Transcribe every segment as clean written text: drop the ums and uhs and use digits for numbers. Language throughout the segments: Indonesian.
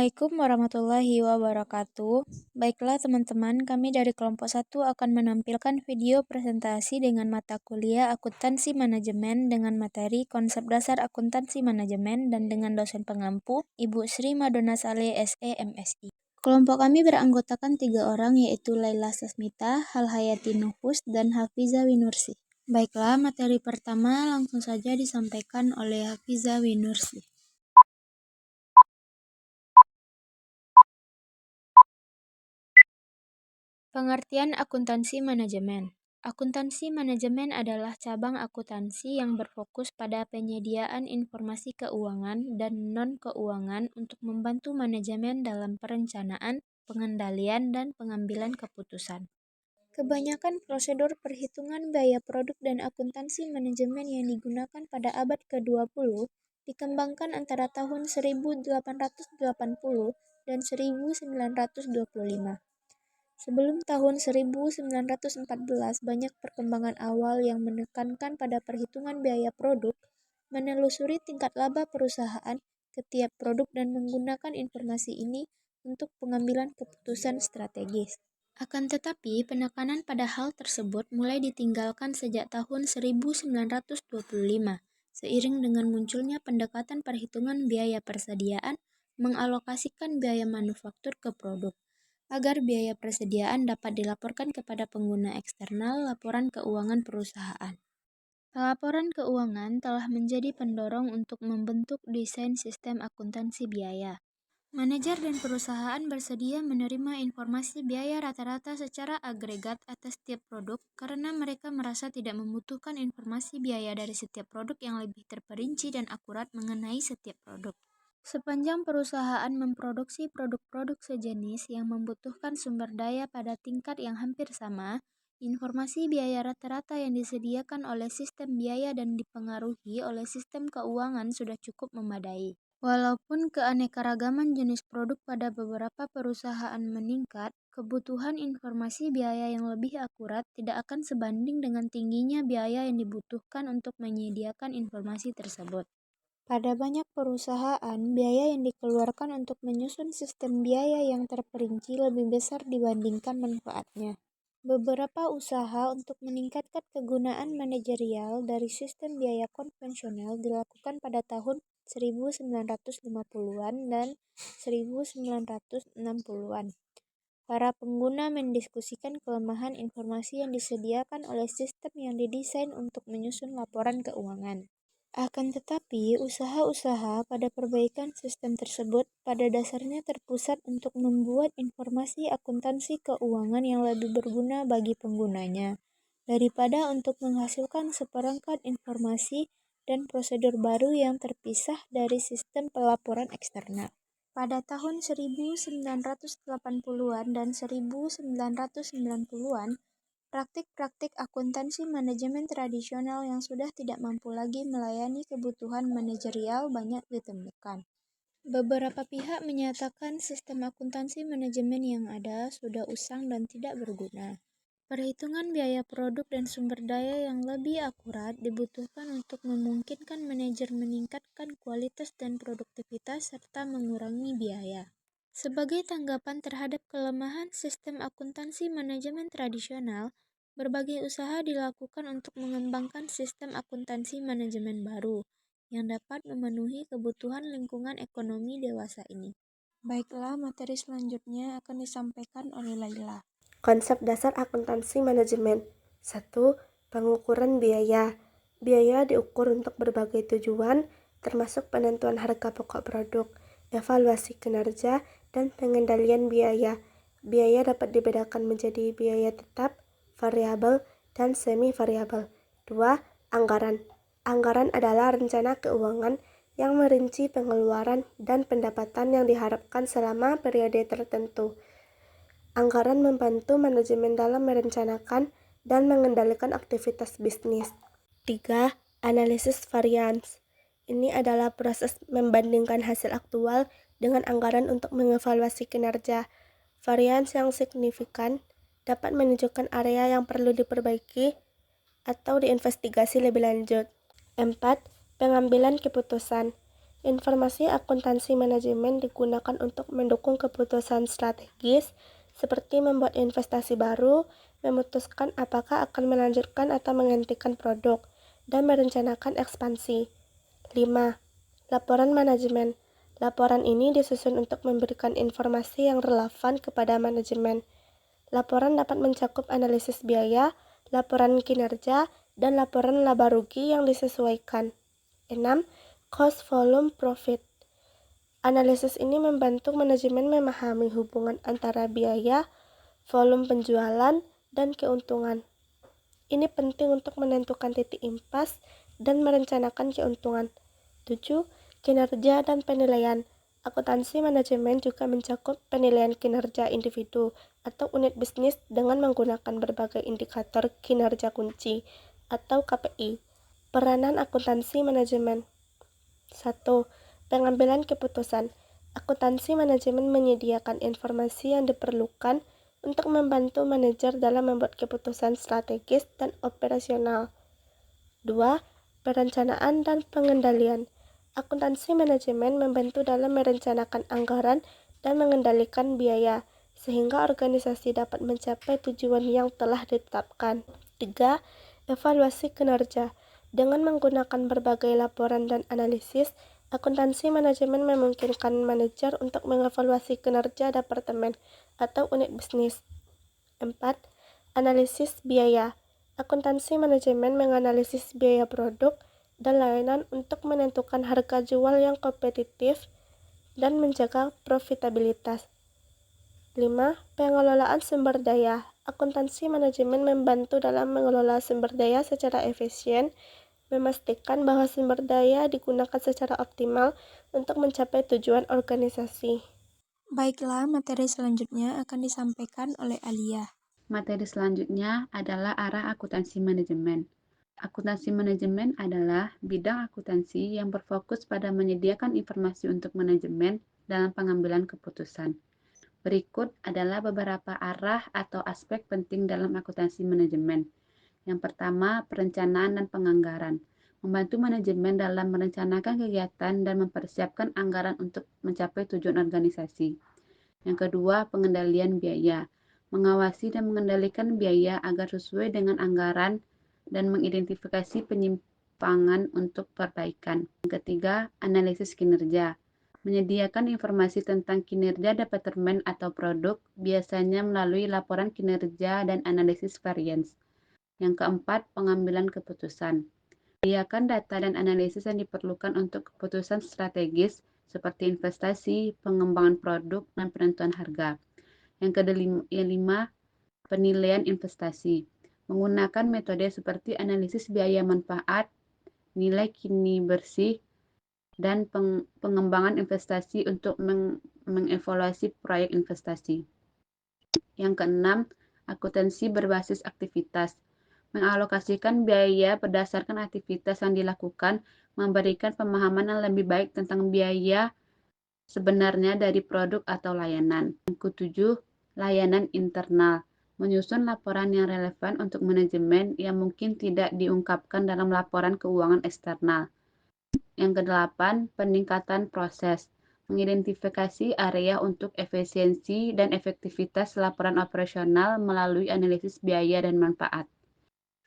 Assalamualaikum warahmatullahi wabarakatuh. Baiklah teman-teman, kami dari kelompok 1 akan menampilkan video presentasi dengan mata kuliah Akuntansi Manajemen dengan materi Konsep Dasar Akuntansi Manajemen dan dengan dosen pengampu Ibu Sri Madonna Saleh SE MSI. Kelompok kami beranggotakan 3 orang yaitu Laila Sasmita, Halhayati Nufus, dan Hafiza Winursi. Baiklah, materi pertama langsung saja disampaikan oleh Hafiza Winursi. Pengertian akuntansi manajemen. Akuntansi manajemen adalah cabang akuntansi yang berfokus pada penyediaan informasi keuangan dan non-keuangan untuk membantu manajemen dalam perencanaan, pengendalian, dan pengambilan keputusan. Kebanyakan prosedur perhitungan biaya produk dan akuntansi manajemen yang digunakan pada abad ke-20 dikembangkan antara tahun 1880 dan 1925. Sebelum tahun 1914, banyak perkembangan awal yang menekankan pada perhitungan biaya produk, menelusuri tingkat laba perusahaan ke tiap produk dan menggunakan informasi ini untuk pengambilan keputusan strategis. Akan tetapi, penekanan pada hal tersebut mulai ditinggalkan sejak tahun 1925, seiring dengan munculnya pendekatan perhitungan biaya persediaan mengalokasikan biaya manufaktur ke produk. Agar biaya persediaan dapat dilaporkan kepada pengguna eksternal laporan keuangan perusahaan. Pelaporan keuangan telah menjadi pendorong untuk membentuk desain sistem akuntansi biaya. Manajer dan perusahaan bersedia menerima informasi biaya rata-rata secara agregat atas setiap produk karena mereka merasa tidak membutuhkan informasi biaya dari setiap produk yang lebih terperinci dan akurat mengenai setiap produk. Sepanjang perusahaan memproduksi produk-produk sejenis yang membutuhkan sumber daya pada tingkat yang hampir sama, informasi biaya rata-rata yang disediakan oleh sistem biaya dan dipengaruhi oleh sistem keuangan sudah cukup memadai. Walaupun keanekaragaman jenis produk pada beberapa perusahaan meningkat, kebutuhan informasi biaya yang lebih akurat tidak akan sebanding dengan tingginya biaya yang dibutuhkan untuk menyediakan informasi tersebut. Pada banyak perusahaan, biaya yang dikeluarkan untuk menyusun sistem biaya yang terperinci lebih besar dibandingkan manfaatnya. Beberapa usaha untuk meningkatkan kegunaan manajerial dari sistem biaya konvensional dilakukan pada tahun 1950-an dan 1960-an. Para pengguna mendiskusikan kelemahan informasi yang disediakan oleh sistem yang didesain untuk menyusun laporan keuangan. Akan tetapi, usaha-usaha pada perbaikan sistem tersebut pada dasarnya terpusat untuk membuat informasi akuntansi keuangan yang lebih berguna bagi penggunanya, daripada untuk menghasilkan seperangkat informasi dan prosedur baru yang terpisah dari sistem pelaporan eksternal. Pada tahun 1980-an dan 1990-an, praktik-praktik akuntansi manajemen tradisional yang sudah tidak mampu lagi melayani kebutuhan manajerial banyak ditemukan. Beberapa pihak menyatakan sistem akuntansi manajemen yang ada sudah usang dan tidak berguna. Perhitungan biaya produk dan sumber daya yang lebih akurat dibutuhkan untuk memungkinkan manajer meningkatkan kualitas dan produktivitas serta mengurangi biaya. Sebagai tanggapan terhadap kelemahan sistem akuntansi manajemen tradisional, berbagai usaha dilakukan untuk mengembangkan sistem akuntansi manajemen baru yang dapat memenuhi kebutuhan lingkungan ekonomi dewasa ini. Baiklah, materi selanjutnya akan disampaikan oleh Laila. Konsep dasar akuntansi manajemen. 1. Pengukuran biaya. Biaya diukur untuk berbagai tujuan, termasuk penentuan harga pokok produk, evaluasi kinerja, dan pengendalian biaya. Biaya dapat dibedakan menjadi biaya tetap, variabel, dan semi-variabel. 2. Anggaran. Anggaran adalah rencana keuangan yang merinci pengeluaran dan pendapatan yang diharapkan selama periode tertentu. Anggaran membantu manajemen dalam merencanakan dan mengendalikan aktivitas bisnis. 3. Analisis varians. Ini adalah proses membandingkan hasil aktual dengan anggaran untuk mengevaluasi kinerja. Varians yang signifikan dapat menunjukkan area yang perlu diperbaiki atau diinvestigasi lebih lanjut. 4. Pengambilan keputusan. Informasi akuntansi manajemen digunakan untuk mendukung keputusan strategis, seperti membuat investasi baru, memutuskan apakah akan melanjutkan atau menghentikan produk, dan merencanakan ekspansi. 5. Laporan manajemen. Laporan ini disusun untuk memberikan informasi yang relevan kepada manajemen. Laporan dapat mencakup analisis biaya, laporan kinerja, dan laporan laba rugi yang disesuaikan. 6. Cost volume profit. Analisis ini membantu manajemen memahami hubungan antara biaya, volume penjualan, dan keuntungan. Ini penting untuk menentukan titik impas dan merencanakan keuntungan. 7. Kinerja dan penilaian. Akuntansi manajemen juga mencakup penilaian kinerja individu atau unit bisnis dengan menggunakan berbagai indikator kinerja kunci atau KPI. Peranan akuntansi manajemen. 1. Pengambilan keputusan. Akuntansi manajemen menyediakan informasi yang diperlukan untuk membantu manajer dalam membuat keputusan strategis dan operasional. 2. Perencanaan dan pengendalian. Akuntansi manajemen membantu dalam merencanakan anggaran dan mengendalikan biaya, sehingga organisasi dapat mencapai tujuan yang telah ditetapkan. 3. Evaluasi kinerja. Dengan menggunakan berbagai laporan dan analisis, akuntansi manajemen memungkinkan manajer untuk mengevaluasi kinerja departemen atau unit bisnis. 4. Analisis biaya. Akuntansi manajemen menganalisis biaya produk dan layanan untuk menentukan harga jual yang kompetitif dan menjaga profitabilitas. 5. Pengelolaan sumber daya. Akuntansi manajemen membantu dalam mengelola sumber daya secara efisien, memastikan bahwa sumber daya digunakan secara optimal untuk mencapai tujuan organisasi. Baiklah, materi selanjutnya akan disampaikan oleh Alia. Materi selanjutnya adalah arah akuntansi manajemen. Akuntansi manajemen adalah bidang akuntansi yang berfokus pada menyediakan informasi untuk manajemen dalam pengambilan keputusan. Berikut adalah beberapa arah atau aspek penting dalam akuntansi manajemen. Yang pertama, perencanaan dan penganggaran. Membantu manajemen dalam merencanakan kegiatan dan mempersiapkan anggaran untuk mencapai tujuan organisasi. Yang kedua, pengendalian biaya. Mengawasi dan mengendalikan biaya agar sesuai dengan anggaran dan mengidentifikasi penyimpangan untuk perbaikan. Yang ketiga, analisis kinerja. Menyediakan informasi tentang kinerja departemen atau produk, biasanya melalui laporan kinerja dan analisis variance. Yang keempat, pengambilan keputusan. Menyediakan data dan analisis yang diperlukan untuk keputusan strategis seperti investasi, pengembangan produk, dan penentuan harga. Yang kelima, penilaian investasi. Menggunakan metode seperti analisis biaya manfaat, nilai kini bersih, dan pengembangan investasi untuk mengevaluasi proyek investasi. Yang keenam, akuntansi berbasis aktivitas. Mengalokasikan biaya berdasarkan aktivitas yang dilakukan, memberikan pemahaman yang lebih baik tentang biaya sebenarnya dari produk atau layanan. Yang ketujuh, layanan internal. Menyusun laporan yang relevan untuk manajemen yang mungkin tidak diungkapkan dalam laporan keuangan eksternal. Yang kedelapan, peningkatan proses. Mengidentifikasi area untuk efisiensi dan efektivitas laporan operasional melalui analisis biaya dan manfaat.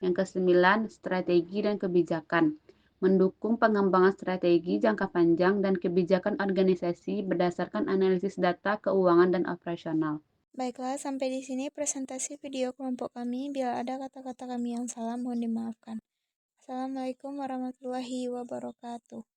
Yang kesembilan, strategi dan kebijakan. Mendukung pengembangan strategi jangka panjang dan kebijakan organisasi berdasarkan analisis data keuangan dan operasional. Baiklah, sampai di sini presentasi video kelompok kami. Bila ada kata-kata kami yang salah, mohon dimaafkan. Assalamualaikum warahmatullahi wabarakatuh.